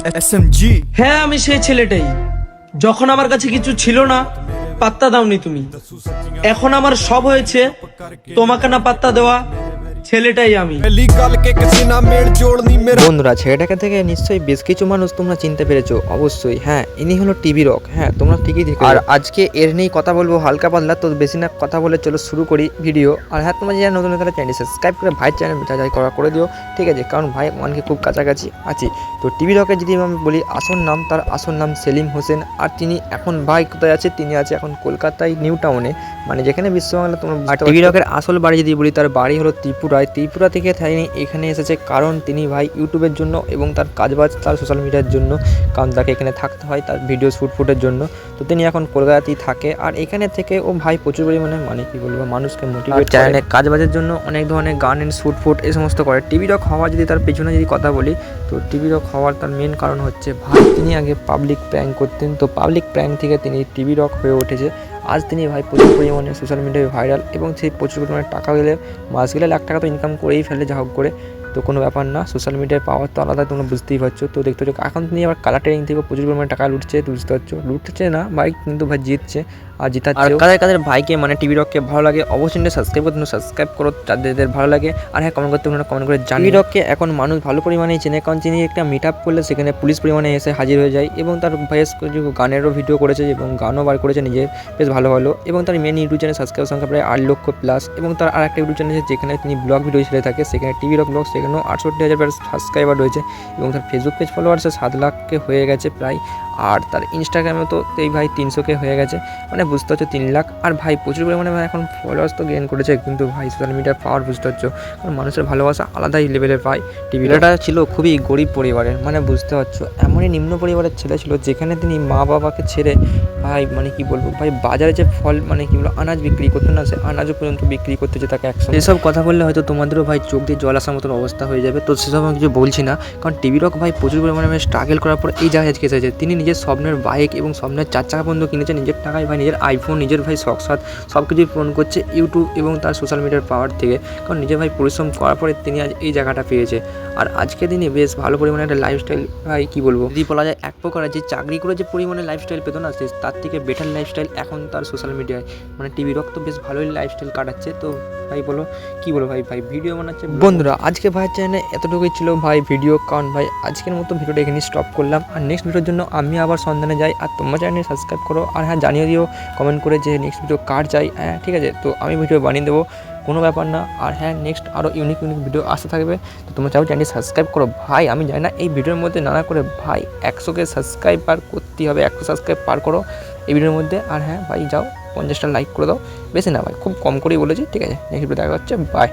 SMG হ্যাঁ আমি সেই ছেলেটাই। যখন আমার কাছে কিছু ছিল না পাত্তা দাওনি তুমি, এখন আমার সব হয়েছে, তোমাকে না পাত্তা দেওয়া ছেলেটাই আমি। বন্ধুরা, ছেলেটাকে থেকে নিশ্চয়ই বেশ কিছু মানুষ তোমরা চিনতে পেরেছো অবশ্যই। হ্যাঁ, ইনি হলো টিভি রক। হ্যাঁ, তোমরা ঠিকই দেখো। আর আজকে এর নিয়েই কথা বলবো হালকা পাতলা, তো বেশি না কথা বলে চলো শুরু করি ভিডিও। আর হ্যাঁ, তোমরা যারা নতুন তারা চ্যানেল সাবস্ক্রাইব করে ভাই চ্যানেল যাচাই করে দিও, ঠিক আছে? কারণ ভাই অনেকে খুব কাছাকাছি আছি। তো টিভি রকের যদি আমি বলি আসল নাম, তার আসল নাম সেলিম হোসেন। আর তিনি এখন ভাই কোথায় আছে? তিনি আছে এখন কলকাতায় নিউ টাউনে, মানে যেখানে বিশ্ববাংলা তোমরা। আর টিভি রকের আসল বাড়ি যদি বলি, তার বাড়ি হলো ত্রিপুরায়। ত্রিপুরা থেকে তিনি এখানে এসেছে কারণ তিনি ভাই ইউটিউবের জন্য এবং তার কাজবাজ তার সোশ্যাল মিডিয়ার জন্য, কারণ তাকে এখানে থাকতে হয় তার ভিডিও শ্যুটের জন্য। তো তিনি এখন কলকাতাতেই থাকে। আর এখানে থেকে ও ভাই প্রচুর পরিমাণে মানে কি বলবো মানুষকে মোটিভেট চ্যানেলে কাজবাজের জন্য অনেক ধরনের গান এন্ড শ্যুট এই সমস্ত করে। টিভি রক হওয়া যদি তার পেছনে যদি কথা বলি, তো টিভি রক হওয়ার তার মেন কারণ হচ্ছে ভাই তিনি আগে পাবলিক প্র্যাঙ্ক করতেন। তো পাবলিক প্র্যাঙ্ক থেকে তিনি টিভি রক হয়ে উঠেছে। আজ তিনি ভাই প্রচুর পরিমাণে সোশ্যাল মিডিয়ায় ভাইরাল, এবং সেই প্রচুর পরিমাণে টাকা গেলে মাস গেলে লাখ টাকা তো ইনকাম করেই ফেলে, যা হোক করে। তো কোনো ব্যাপার না, সোশ্যাল মিডিয়ায় পাওয়ার তো আলাদা, তোমরা বুঝতেই পারছো। তো দেখতে পাচ্ছ এখন তিনি আবার কালার ট্রেনিং থেকে প্রচুর পরিমাণে টাকা লুটছে, বুঝতে পারছো। লুটছে না ভাই, কিন্তু ভাই জিতছে আর জিতাচ্ছে। আর কাদের ভাইকে মানে টিভি রককে ভালো লাগে অবশ্যই সাবস্ক্রাইব করতে, সাবস্ক্রাইব করো যাদের ভালো লাগে। আর হ্যাঁ, কমেন্ট করতে কমেন্ট করে জানি। টিভি রককে এখন মানুষ ভালো পরিমাণেই চেনে, কারণ তিনি একটা মিট আপ করলে সেখানে পুলিশ পরিমাণে এসে হাজির হয়ে যায়। এবং তার বেশ গানেরও ভিডিও করেছে এবং গানও বার করেছে নিজে, বেশ ভালো ভালো। এবং তার মেন ইউটিউব চ্যানেল সাবস্ক্রাইবার সংখ্যা প্রায় 8 লক্ষ প্লাস। এবং তার আর একটা ইউটিউব চ্যানেল আছে যেখানে তিনি ব্লগ ভিডিও ছেড়ে থাকে, সেখানে টিভি রক ব্লগ, সেখানেও 68,000 সাবস্ক্রাইবার রয়েছে। এবং তার ফেসবুক পেজ ফলোয়ার্স 7 লাখকে হয়ে গেছে প্রায়। আর তার ইনস্টাগ্রামে তো এই ভাই 300কে হয়ে গেছে, মানে বুঝতে পারছো 3 লাখ। আর ভাই প্রচুর পরিমাণে ভাই এখন ফলোয়ার্স তো গেইন করেছে, কিন্তু ভাই সোশ্যাল মিডিয়ার পাওয়ার বুঝতে পারছো, কারণ মানুষের ভালোবাসা আলাদাই লেভেলে পায়। টিভিটা ছিল খুবই গরিব পরিবারের, মানে বুঝতে পারছো এমনই নিম্ন পরিবারের ছেলে ছিল, যেখানে তিনি মা বাবাকে ছেড়ে ভাই মানে কি বলবো ভাই বাজারে যে ফল মানে কি বলবো আনাজ বিক্রি করতো না, সে আনাজও পর্যন্ত বিক্রি করতেছে তাকে একশো। এসব কথা বললে হয়তো তোমাদেরও ভাই চোখ দিয়ে জল আসার মতন অবস্থা হয়ে যাবে। তো সেসব আমি কিছু বলছি না, কারণ টিভি রক ভাই প্রচুর পরিমাণে স্ট্রাগল করার পর এই জায়গায় আজকে এসেছে। তিনি নিজের স্বপ্নের বাইক এবং স্বপ্নের 4 চাকা পর্যন্ত কিনেছে নিজের টাকায়, ভাই নিজের আইফোন, নিজের ভাই শখ সাথ সব কিছুই পূরণ করছে ইউটিউব এবং তার সোশ্যাল মিডিয়ার পাওয়ার থেকে। কারণ নিজের ভাই পরিশ্রম করার পরে তিনি আজ এই জায়গাটা পেয়েছে। আর আজকে দিনে বেশ ভালো পরিমাণে একটা লাইফস্টাইল ভাই কি বলবো যদি বলা যায় এক প্রকারের যে চাকরি করে যে পরিমাণে লাইফস্টাইল পেতো না, তার থেকে বেটার লাইফস্টাইল এখন তার সোশ্যাল মিডিয়ায়, মানে টিভি রক তো বেশ ভালোই লাইফস্টাইল কাটাচ্ছে। তো ভাই বলো কি বলো ভাই ভিডিও বানাচ্ছে। বন্ধুরা, আজকে ভাই চ্যানেলে এতটুকুই ছিল ভাই ভিডিও, কারণ ভাই আজকের মতো ভিডিওটা এখানে স্টপ করলাম। আর নেক্সট ভিডিওর জন্য আমি আবার সন্ধানে যাই। আর তোমরা চ্যানেল সাবস্ক্রাইব করো, আর হ্যাঁ জানিয়ে দিও কমেন্ট করে যে নেক্সট ভিডিও কার চাই। হ্যাঁ ঠিক আছে, তো আমি ভিডিও বানিয়ে দেবো, কোনো ব্যাপার না। আর হ্যাঁ নেক্সট আরও ইউনিক ভিডিও আসতে থাকবে। তো তোমরা চাও চ্যানেলটি সাবস্ক্রাইব করো। ভাই আমি জানি না এই ভিডিওর মধ্যে নানা করে ভাই 100কে সাবস্ক্রাইব পার করতেই হবে, 100 সাবস্ক্রাইব পার করো এই ভিডিওর মধ্যে। আর হ্যাঁ ভাই যাও 50টা লাইক করে দাও, বেশি না ভাই, খুব কম করেই বলেছি, ঠিক আছে? নেক্সট ভিডিও দেখা হচ্ছে, বাই।